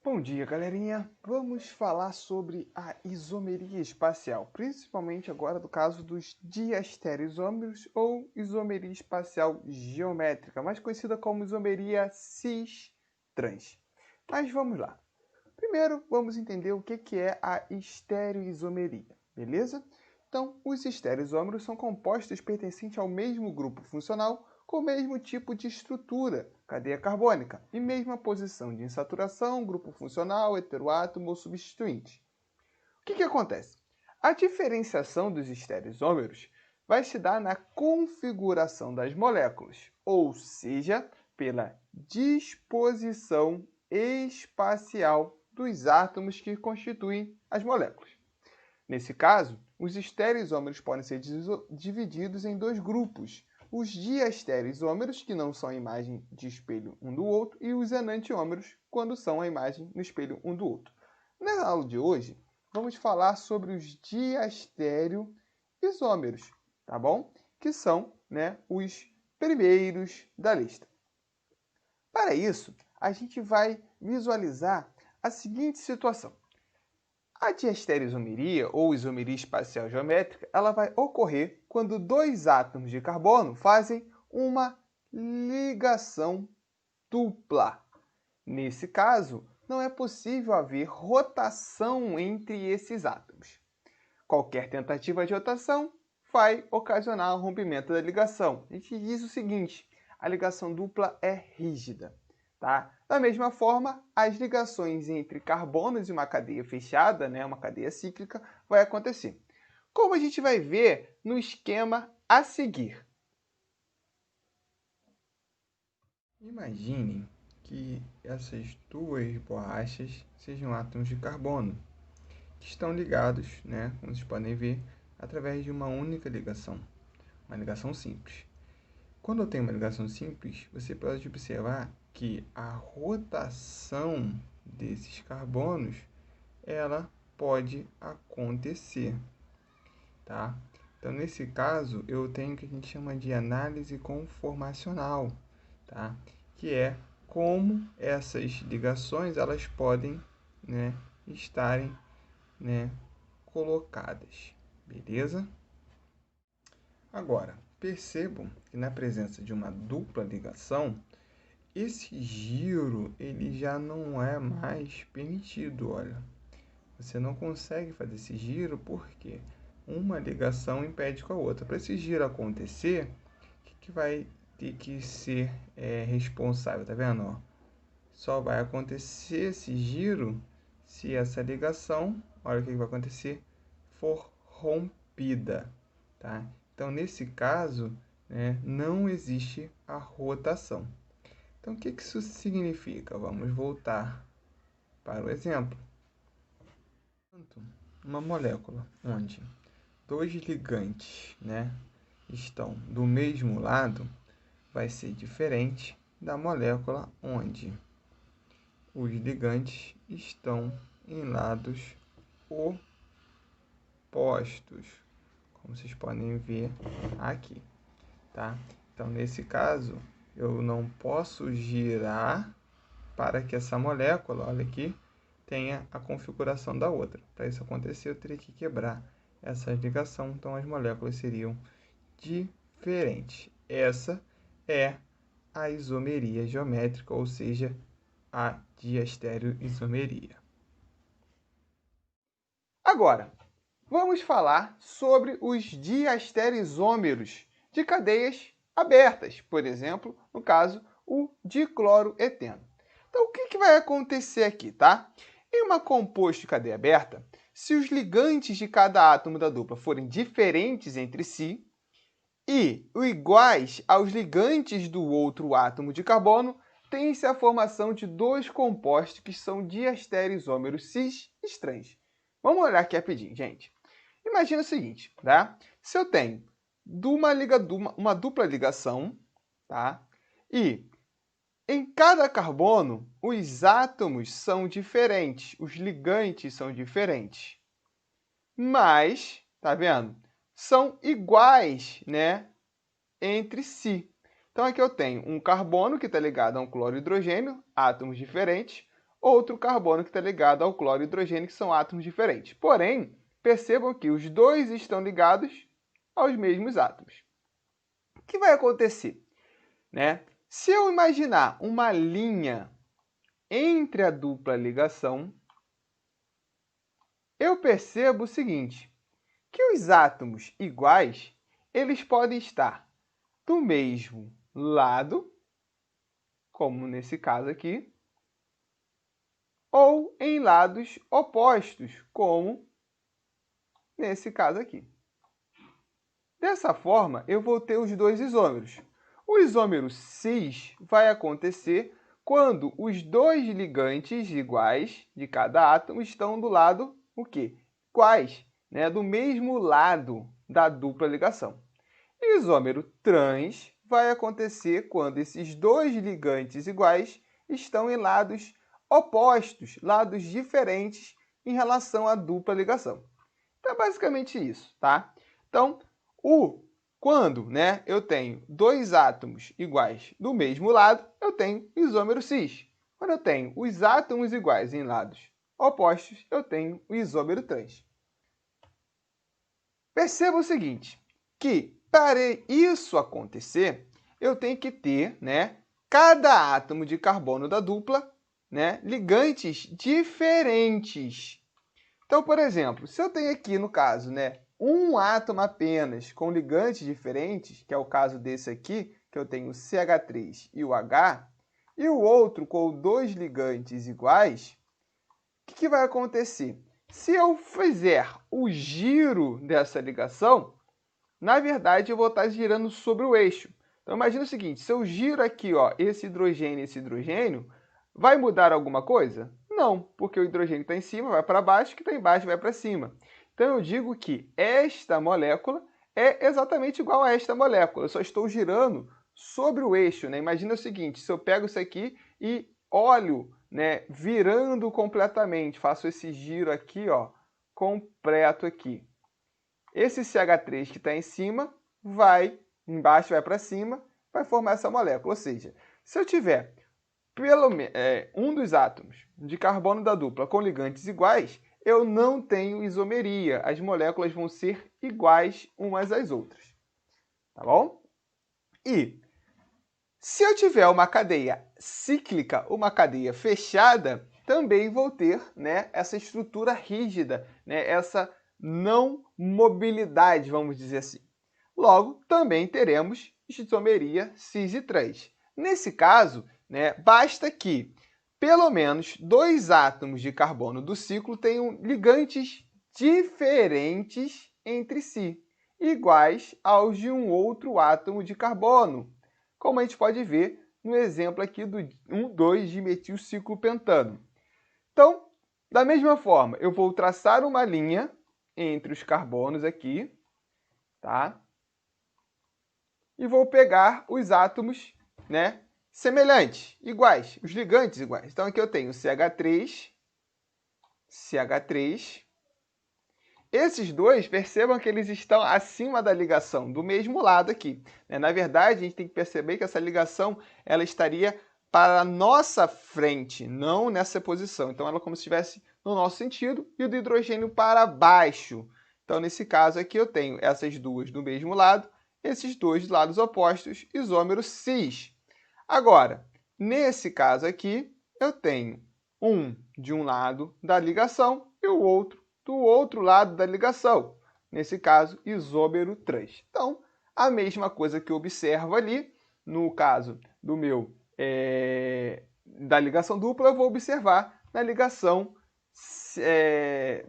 Bom dia, galerinha! Vamos falar sobre a isomeria espacial, principalmente agora do caso dos diastereoisômeros ou isomeria espacial geométrica, mais conhecida como isomeria cis-trans. Mas vamos lá. Primeiro, vamos entender o que é a estereoisomeria, beleza? Então, os estereoisômeros são compostos pertencentes ao mesmo grupo funcional com o mesmo tipo de estrutura, cadeia carbônica, e mesma posição de insaturação, grupo funcional, heteroátomo ou substituinte. O que acontece? A diferenciação dos estereoisômeros vai se dar na configuração das moléculas, ou seja, pela disposição espacial dos átomos que constituem as moléculas. Nesse caso, os estereoisômeros podem ser divididos em dois grupos: os diastereoisômeros, que não são a imagem de espelho um do outro, e os enantiômeros, quando são a imagem no espelho um do outro. Na aula de hoje, vamos falar sobre os diastereoisômeros, tá bom? Que são, os primeiros da lista. Para isso, a gente vai visualizar a seguinte situação. A diastereoisomeria, ou isomeria espacial geométrica, ela vai ocorrer quando dois átomos de carbono fazem uma ligação dupla. Nesse caso, não é possível haver rotação entre esses átomos. Qualquer tentativa de rotação vai ocasionar o rompimento da ligação. A gente diz o seguinte: a ligação dupla é rígida. Tá? Da mesma forma, as ligações entre carbonos e uma cadeia fechada, uma cadeia cíclica, vai acontecer. Como a gente vai ver no esquema a seguir. Imaginem que essas duas borrachas sejam átomos de carbono, que estão ligados, como vocês podem ver, através de uma única ligação, uma ligação simples. Quando eu tenho uma ligação simples, você pode observar que a rotação desses carbonos, ela pode acontecer, tá? Então, nesse caso, eu tenho o que a gente chama de análise conformacional, tá? Que é como essas ligações, elas podem, estarem, colocadas, beleza? Agora, percebam que na presença de uma dupla ligação, esse giro ele já não é mais permitido, olha. Você não consegue fazer esse giro porque uma ligação impede com a outra. Para esse giro acontecer, o que vai ter que ser responsável? Tá vendo? Ó? Só vai acontecer esse giro se essa ligação, olha o que vai acontecer, for rompida, tá? Então, nesse caso, não existe a rotação. Então, o que isso significa? Vamos voltar para o exemplo. Uma molécula onde dois ligantes, estão do mesmo lado, vai ser diferente da molécula onde os ligantes estão em lados opostos, como vocês podem ver aqui, tá? Então, nesse caso, eu não posso girar para que essa molécula, olha aqui, tenha a configuração da outra. Para isso acontecer, eu teria que quebrar essa ligação, então as moléculas seriam diferentes. Essa é a isomeria geométrica, ou seja, a diastereoisomeria. Agora, vamos falar sobre os diastereoisômeros de cadeias abertas, por exemplo, no caso, o dicloroeteno. Então, o que vai acontecer aqui, tá? Em uma composto de cadeia aberta, se os ligantes de cada átomo da dupla forem diferentes entre si e iguais aos ligantes do outro átomo de carbono, tem-se a formação de dois compostos que são diastereoisômeros cis estranhos. Vamos olhar aqui rapidinho, gente. Imagina o seguinte, tá? Se eu tenho uma dupla ligação, tá? E em cada carbono, os átomos são diferentes, os ligantes são diferentes. Mas, tá vendo? São iguais, entre si. Então, aqui eu tenho um carbono que está ligado a um cloro hidrogênio, átomos diferentes, outro carbono que está ligado ao cloro e hidrogênio, que são átomos diferentes. Porém, percebam que os dois estão ligados aos mesmos átomos. O que vai acontecer? Né? Se eu imaginar uma linha entre a dupla ligação, eu percebo o seguinte, que os átomos iguais, eles podem estar do mesmo lado, como nesse caso aqui, ou em lados opostos, como nesse caso aqui. Dessa forma, eu vou ter os dois isômeros. O isômero cis vai acontecer quando os dois ligantes iguais de cada átomo estão do lado, o quê? Iguais, né? Do mesmo lado da dupla ligação. E o isômero trans vai acontecer quando esses dois ligantes iguais estão em lados opostos, lados diferentes em relação à dupla ligação. Então, é basicamente isso, tá? Então, quando, né, eu tenho dois átomos iguais do mesmo lado, eu tenho isômero cis. Quando eu tenho os átomos iguais em lados opostos, eu tenho o isômero trans. Perceba o seguinte, que para isso acontecer, eu tenho que ter, né, cada átomo de carbono da dupla, né, ligantes diferentes. Então, por exemplo, se eu tenho aqui, no caso, né, um átomo apenas com ligantes diferentes, que é o caso desse aqui, que eu tenho o CH3 e o H, e o outro com dois ligantes iguais, o que vai acontecer? Se eu fizer o giro dessa ligação, na verdade, eu vou estar girando sobre o eixo. Então, imagina o seguinte, se eu giro aqui, ó, esse hidrogênio, vai mudar alguma coisa? Não, porque o hidrogênio está em cima, vai para baixo, o que está embaixo vai para cima. Então, eu digo que esta molécula é exatamente igual a esta molécula. Eu só estou girando sobre o eixo, né? Imagina o seguinte, se eu pego isso aqui e olho, né, virando completamente, faço esse giro aqui, ó, completo aqui. Esse CH3 que está em cima vai, embaixo vai para cima, vai formar essa molécula. Ou seja, se eu tiver um dos átomos de carbono da dupla com ligantes iguais, eu não tenho isomeria. As moléculas vão ser iguais umas às outras. Tá bom? E se eu tiver uma cadeia cíclica, uma cadeia fechada, também vou ter, né, essa estrutura rígida, né, essa não mobilidade, vamos dizer assim. Logo, também teremos isomeria cis e trans. Nesse caso, né, basta que pelo menos dois átomos de carbono do ciclo tenham ligantes diferentes entre si, iguais aos de um outro átomo de carbono, como a gente pode ver no exemplo aqui do 1,2-dimetilciclopentano. Então, da mesma forma, eu vou traçar uma linha entre os carbonos aqui, tá? E vou pegar os átomos, né, semelhantes, iguais, os ligantes iguais. Então, aqui eu tenho CH3. Esses dois, percebam que eles estão acima da ligação, do mesmo lado aqui. Na verdade, a gente tem que perceber que essa ligação ela estaria para a nossa frente, não nessa posição. Então, ela é como se estivesse no nosso sentido e o do hidrogênio para baixo. Então, nesse caso aqui, eu tenho essas duas do mesmo lado, esses dois lados opostos, isômero cis. Agora, nesse caso aqui, eu tenho um de um lado da ligação e o outro do outro lado da ligação. Nesse caso, isômero trans. Então, a mesma coisa que eu observo ali, no caso do meu da ligação dupla, eu vou observar na ligação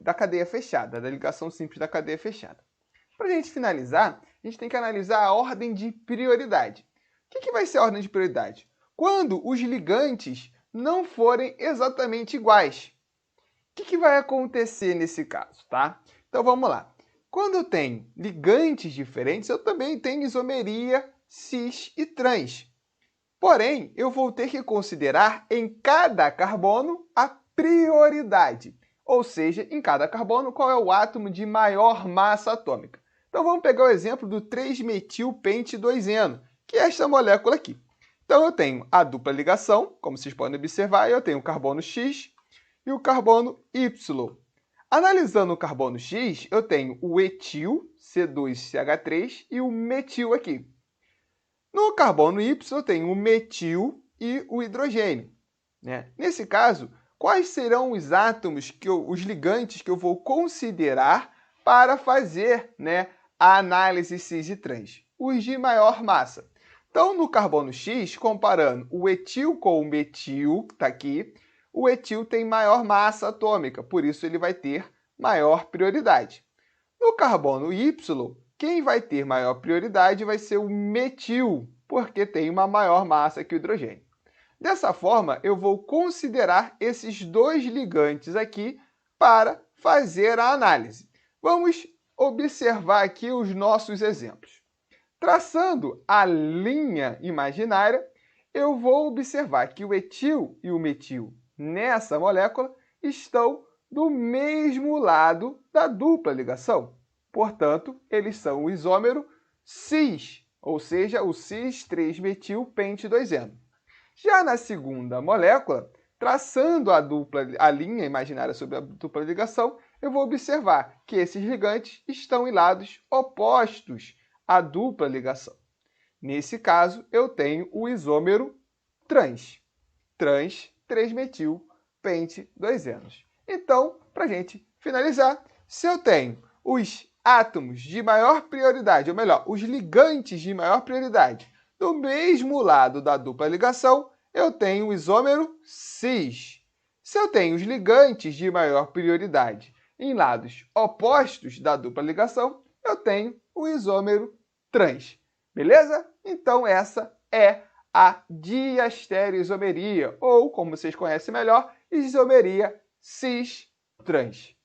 da cadeia fechada, da ligação simples da cadeia fechada. Para a gente finalizar, a gente tem que analisar a ordem de prioridade. O que vai ser a ordem de prioridade? Quando os ligantes não forem exatamente iguais. O que vai acontecer nesse caso, tá? Então vamos lá. Quando eu tenho ligantes diferentes, eu também tenho isomeria cis e trans. Porém, eu vou ter que considerar em cada carbono a prioridade. Ou seja, em cada carbono, qual é o átomo de maior massa atômica. Então vamos pegar o exemplo do 3-metil-pente-2-eno, que é esta molécula aqui. Então, eu tenho a dupla ligação, como vocês podem observar, eu tenho o carbono X e o carbono Y. Analisando o carbono X, eu tenho o etil, C2CH3, e o metil aqui. No carbono Y, eu tenho o metil e o hidrogênio, né? Nesse caso, quais serão os átomos, os ligantes que eu vou considerar para fazer, né, a análise cis e trans? Os de maior massa. Então, no carbono X, comparando o etil com o metil, que está aqui, o etil tem maior massa atômica, por isso ele vai ter maior prioridade. No carbono Y, quem vai ter maior prioridade vai ser o metil, porque tem uma maior massa que o hidrogênio. Dessa forma, eu vou considerar esses dois ligantes aqui para fazer a análise. Vamos observar aqui os nossos exemplos. Traçando a linha imaginária, eu vou observar que o etil e o metil nessa molécula estão do mesmo lado da dupla ligação. Portanto, eles são o isômero cis, ou seja, o cis-3-metil-pente-2-eno. Já na segunda molécula, traçando a linha imaginária sobre a dupla ligação, eu vou observar que esses ligantes estão em lados opostos à dupla ligação. Nesse caso, eu tenho o isômero trans. Trans, 3-metil-pente-2-enos. Então, para a gente finalizar, se eu tenho os átomos de maior prioridade, ou melhor, os ligantes de maior prioridade, do mesmo lado da dupla ligação, eu tenho o isômero cis. Se eu tenho os ligantes de maior prioridade em lados opostos da dupla ligação, eu tenho o isômero trans. Beleza? Então, essa é a diastereoisomeria, ou, como vocês conhecem melhor, isomeria cis-trans.